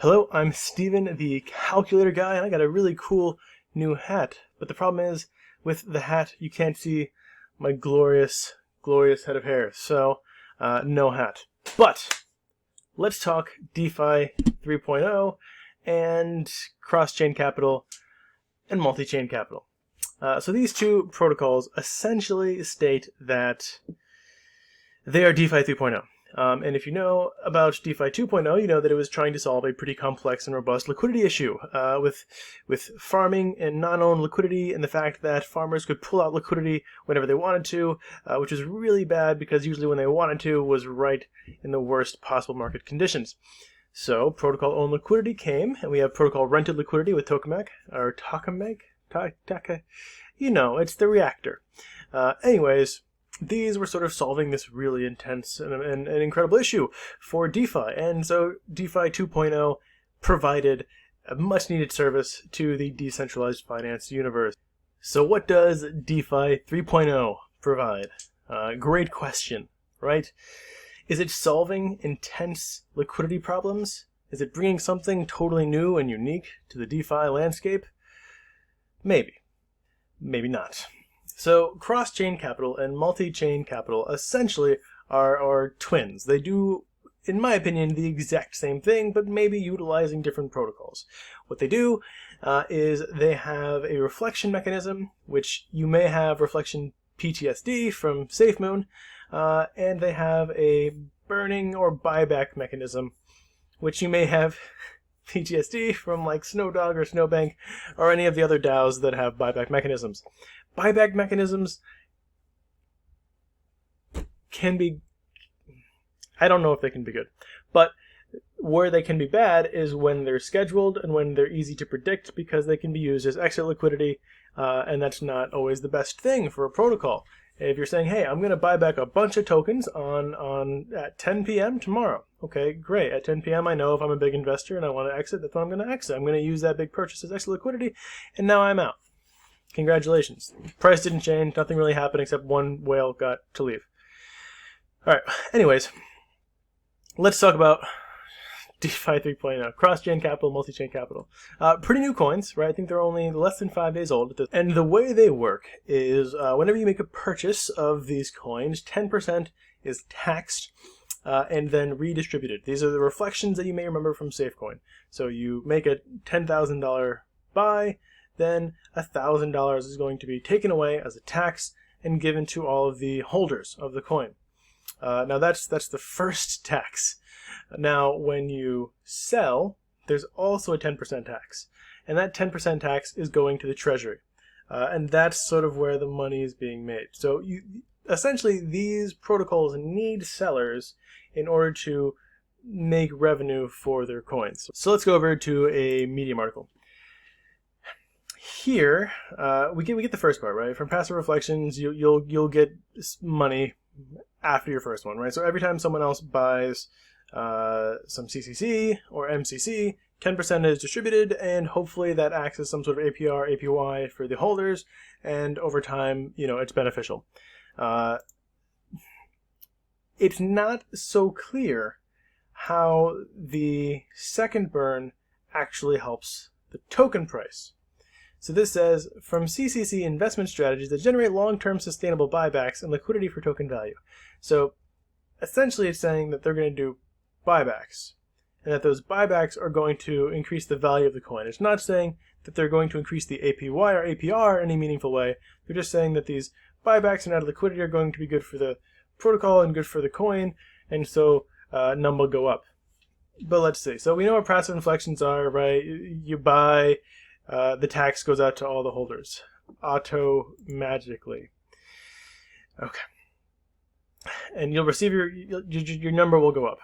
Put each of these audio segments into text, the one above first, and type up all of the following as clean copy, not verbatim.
Hello, I'm Steven, the calculator guy, and I got a really cool new hat. But the problem is, with the hat, you can't see my glorious, glorious head of hair. So, no hat. But, let's talk DeFi 3.0 and cross-chain capital and multi-chain capital. So these two protocols essentially state that they are DeFi 3.0. And if you know about DeFi 2.0, you know that it was trying to solve a pretty complex and robust liquidity issue with farming and non-owned liquidity, and the fact that farmers could pull out liquidity whenever they wanted to, which was really bad because usually when they wanted to was right in the worst possible market conditions. So protocol-owned liquidity came, and we have protocol-rented liquidity with Tokamak, or Tokamak? You know, it's the reactor. Anyways, these were sort of solving this really intense and incredible issue for DeFi. And so DeFi 2.0 provided a much needed service to the decentralized finance universe. So what does DeFi 3.0 provide? Great question, right? Is it solving intense liquidity problems? Is it bringing something totally new and unique to the DeFi landscape? Maybe. Maybe not. So cross-chain capital and multi-chain capital essentially are twins. They do, in my opinion, the exact same thing, but maybe utilizing different protocols. What they do is they have a reflection mechanism, which you may have reflection PTSD from SafeMoon, and they have a burning or buyback mechanism, which you may have PTSD from like Snowdog or Snowbank or any of the other DAOs that have buyback mechanisms. Buyback mechanisms can be, I don't know if they can be good, but where they can be bad is when they're scheduled and when they're easy to predict because they can be used as exit liquidity, and that's not always the best thing for a protocol. If you're saying, hey, I'm going to buy back a bunch of tokens at 10 p.m. tomorrow. Okay, great. At 10 p.m. I know if I'm a big investor and I want to exit, that's when I'm going to exit. I'm going to use that big purchase as exit liquidity, and now I'm out. Congratulations. Price didn't change. Nothing really happened except one whale got to leave. All right. Anyways, let's talk about DeFi 3.0. Cross-chain capital, multi-chain capital. Pretty new coins, right? I think they're only less than 5 days old. And the way they work is whenever you make a purchase of these coins, 10% is taxed and then redistributed. These are the reflections that you may remember from SafeCoin. So you make a $10,000 buy, then $1,000 is going to be taken away as a tax and given to all of the holders of the coin. Now that's the first tax. Now when you sell, there's also a 10% tax. And that 10% tax is going to the Treasury. And that's sort of where the money is being made. So essentially these protocols need sellers in order to make revenue for their coins. So let's go over to a Medium article. Here, we get the first part, right? From passive reflections, you'll get money after your first one, right? So every time someone else buys some CCC or MCC, 10% is distributed, and hopefully that acts as some sort of APR, APY for the holders, and over time, it's beneficial. It's not so clear how the second burn actually helps the token price. So this says, from CCC investment strategies that generate long-term sustainable buybacks and liquidity for token value. So essentially it's saying that they're going to do buybacks, and that those buybacks are going to increase the value of the coin. It's not saying that they're going to increase the APY or APR in any meaningful way. They're just saying that these buybacks and added liquidity are going to be good for the protocol and good for the coin, and so num will go up. But let's see. So we know what passive inflections are, right? You buy, the tax goes out to all the holders auto-magically. Okay. And you'll receive your number will go up.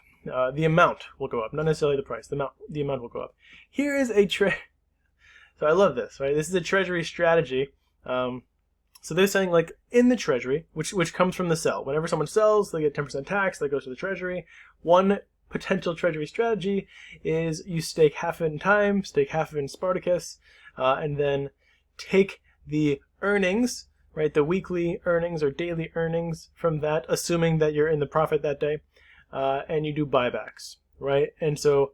The amount will go up, not necessarily the price. The amount will go up. Here is a So I love this, right? This is a Treasury strategy. So they're saying, like, in the Treasury, which comes from the sell. Whenever someone sells, they get 10% tax. That goes to the Treasury. One potential Treasury strategy is you stake half of it in time, stake half of it in Spartacus, and then take the earnings, right, the weekly earnings or daily earnings from that, assuming that you're in the profit that day, and you do buybacks, right? And so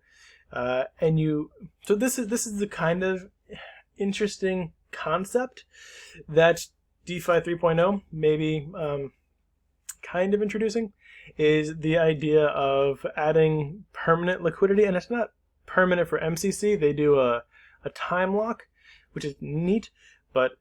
So this is the kind of interesting concept that DeFi 3.0 maybe kind of introducing, is the idea of adding permanent liquidity. And it's not permanent for MCC. They do a time lock, which is neat. But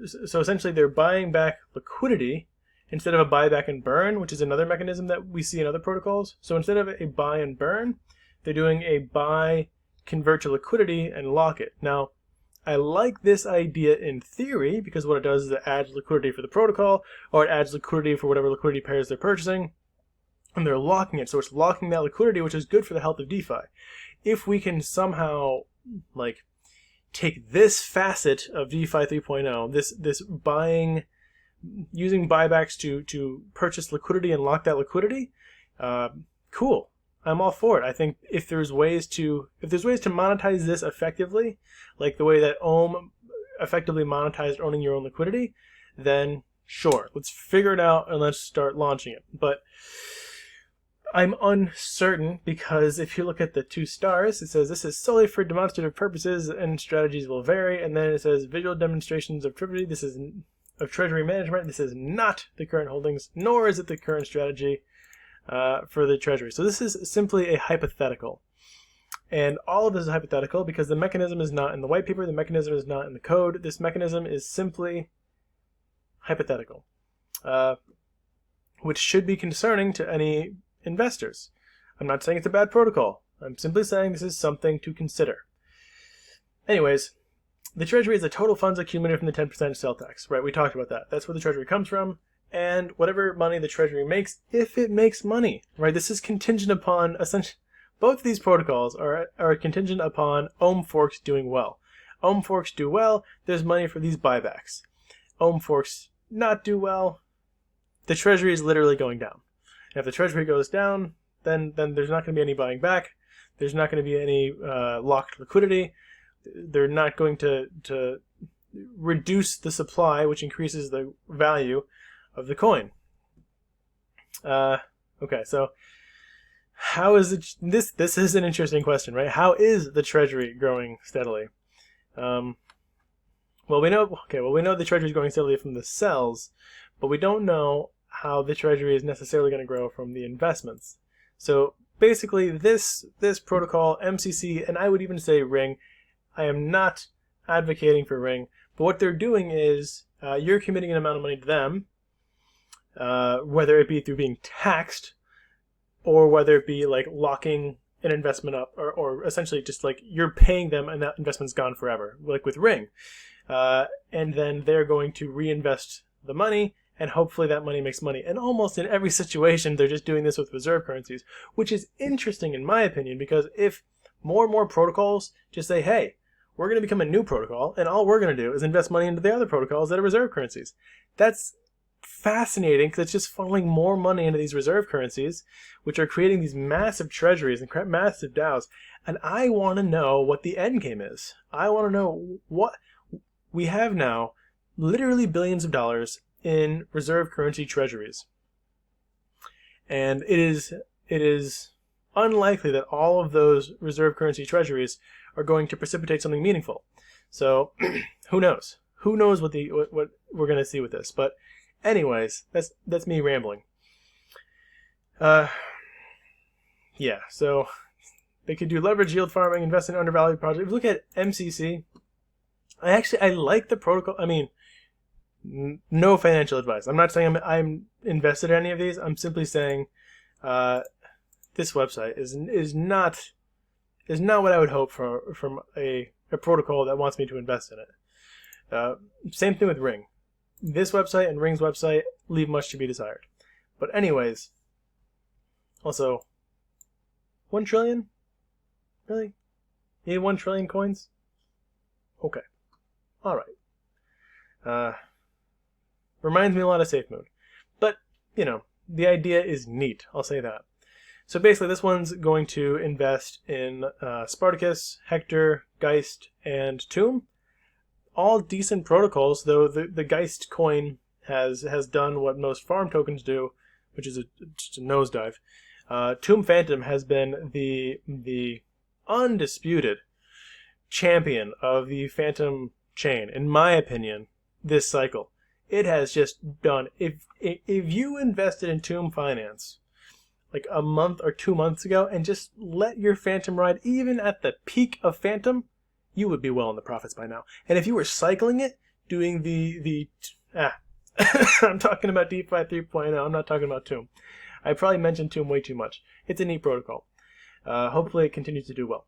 so essentially they're buying back liquidity instead of a buyback and burn, which is another mechanism that we see in other protocols. So instead of a buy and burn, they're doing a buy, convert to liquidity, and lock it. Now, I like this idea in theory, because what it does is it adds liquidity for the protocol, or it adds liquidity for whatever liquidity pairs they're purchasing, and they're locking it. So it's locking that liquidity, which is good for the health of DeFi. If we can somehow take this facet of DeFi 3.0, this buying, using buybacks to purchase liquidity and lock that liquidity, cool. I'm all for it. I think if there's ways to monetize this effectively, like the way that Ohm effectively monetized owning your own liquidity, then sure, let's figure it out and let's start launching it. But I'm uncertain, because if you look at the 2 stars, it says this is solely for demonstrative purposes and strategies will vary, and then it says visual demonstrations of Treasury. This is of Treasury management. This is not the current holdings, nor is it the current strategy for the Treasury. So this is simply a hypothetical. And all of this is hypothetical because the mechanism is not in the white paper, the mechanism is not in the code. This mechanism is simply hypothetical, which should be concerning to any investors. I'm not saying it's a bad protocol. I'm simply saying this is something to consider. Anyways, the Treasury is the total funds accumulated from the 10% sale tax, right? We talked about that. That's where the Treasury comes from. And whatever money the Treasury makes, if it makes money, right? This is contingent upon, essentially, both of these protocols are contingent upon Ohm forks doing well. Ohm forks do well, there's money for these buybacks. Ohm forks not do well, the Treasury is literally going down. And if the Treasury goes down, then there's not going to be any buying back. There's not going to be any locked liquidity. They're not going to reduce the supply, which increases the value of the coin. Okay, so how is it? This is an interesting question, right? How is the Treasury growing steadily? Well, we know the Treasury is growing steadily from the sells, but we don't know how the Treasury is necessarily going to grow from the investments. So basically, this protocol, MCC, and I would even say Ring. I am not advocating for Ring, but what they're doing is you're committing an amount of money to them, whether it be through being taxed, or whether it be like locking an investment up, or essentially just like you're paying them and that investment's gone forever, like with Ring. And then they're going to reinvest the money, and hopefully that money makes money. And almost in every situation, they're just doing this with reserve currencies, which is interesting in my opinion, because if more and more protocols just say, hey, we're going to become a new protocol, and all we're going to do is invest money into the other protocols that are reserve currencies. That's fascinating, because it's just funneling more money into these reserve currencies, which are creating these massive treasuries and massive DAOs. And I want to know what the end game is. I want to know what we have now, literally billions of dollars in reserve currency treasuries. And it is unlikely that all of those reserve currency treasuries are going to precipitate something meaningful. So who knows? Who knows what we're going to see with this? But anyways, that's me rambling. Yeah, so they could do leverage yield farming, invest in undervalued projects. If you look at MCC, I like the protocol. I mean, no financial advice. I'm not saying I'm invested in any of these. I'm simply saying this website is not what I would hope from a protocol that wants me to invest in it. Same thing with Ring. This website and Ring's website leave much to be desired. But anyways, also, 1 trillion? Really? You need 1 trillion coins? Okay. Alright. Reminds me a lot of Safe Moon. But, the idea is neat. I'll say that. So basically, this one's going to invest in Spartacus, Hector, Geist, and Tomb. All decent protocols, though the Geist coin has done what most farm tokens do, which is just a nosedive. Tomb Phantom has been the undisputed champion of the Phantom chain, in my opinion, this cycle. It has just done. If you invested in Tomb Finance like a month or 2 months ago and just let your Phantom ride, even at the peak of Phantom, you would be well in the profits by now. And if you were cycling it, doing I'm talking about DeFi 3.0. I'm not talking about Tomb. I probably mentioned Tomb way too much. It's a neat protocol. Hopefully it continues to do well.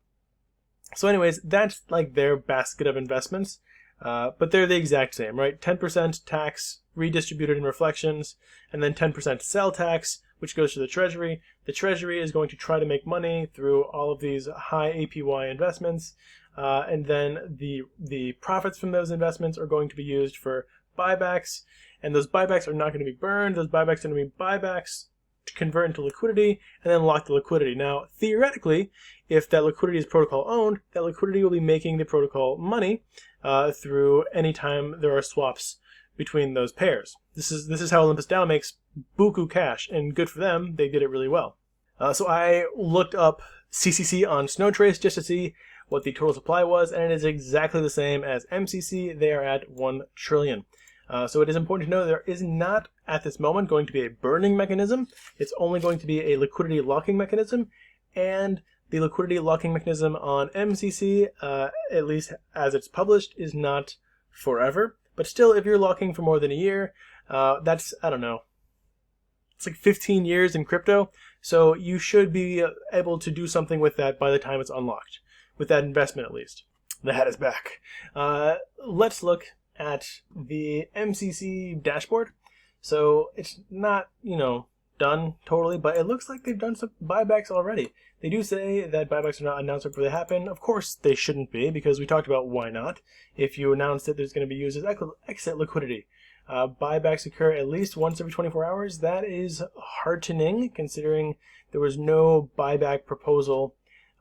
So anyways, that's like their basket of investments. But they're the exact same, right? 10% tax redistributed in reflections, and then 10% sell tax, which goes to the Treasury. The Treasury is going to try to make money through all of these high APY investments, and then the profits from those investments are going to be used for buybacks, and those buybacks are not going to be burned. Those buybacks are going to be buybacks to convert into liquidity and then lock the liquidity. Now, theoretically, if that liquidity is protocol owned, that liquidity will be making the protocol money through any time there are swaps between those pairs. This is how Olympus DAO makes buku cash, and good for them. They did it really well. So I looked up CCC on Snowtrace just to see what the total supply was, and it is exactly the same as MCC. They are at 1 trillion. So it is important to know there is not, at this moment, going to be a burning mechanism. It's only going to be a liquidity locking mechanism, and the liquidity locking mechanism on MCC, at least as it's published, is not forever. But still, if you're locking for more than a year, that's, I don't know, it's like 15 years in crypto, so you should be able to do something with that by the time it's unlocked, with that investment at least. The hat is back. Let's look at the MCC dashboard. So it's not, done totally, but it looks like they've done some buybacks already. They do say that buybacks are not announced before they happen. Of course they shouldn't be, because we talked about why not. If you announce that there's going to be used as exit liquidity. Buybacks occur at least once every 24 hours. That is heartening, considering there was no buyback proposal,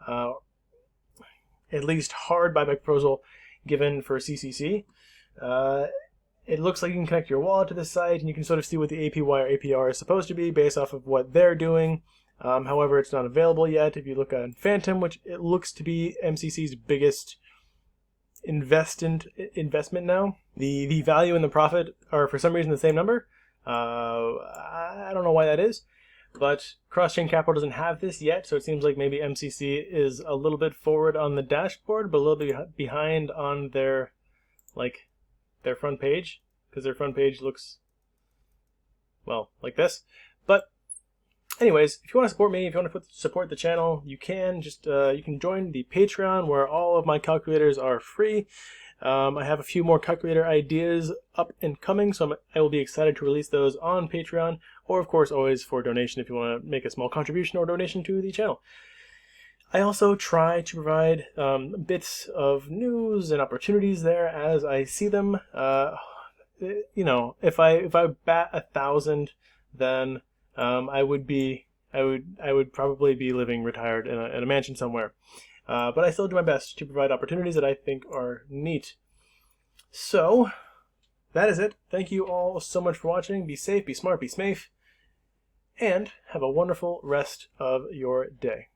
at least hard buyback proposal, given for CCC. It looks like you can connect your wallet to this site, and you can sort of see what the APY or APR is supposed to be based off of what they're doing. However, it's not available yet. If you look on Phantom, which it looks to be MCC's biggest investment now, the value and the profit are for some reason the same number. I don't know why that is, but Cross-Chain Capital doesn't have this yet, so it seems like maybe MCC is a little bit forward on the dashboard, but a little bit behind on their front page, because their front page looks, well, like this. But anyways, if you want to support me, if you want to support the channel, you can just you can join the Patreon, where all of my calculators are free. I have a few more calculator ideas up and coming, so I will be excited to release those on Patreon, or of course always for donation if you want to make a small contribution or donation to the channel. I also try to provide bits of news and opportunities there as I see them. If I bat 1,000, then I would probably be living retired in a mansion somewhere. But I still do my best to provide opportunities that I think are neat. So that is it. Thank you all so much for watching. Be safe, be smart, be smafe, and have a wonderful rest of your day.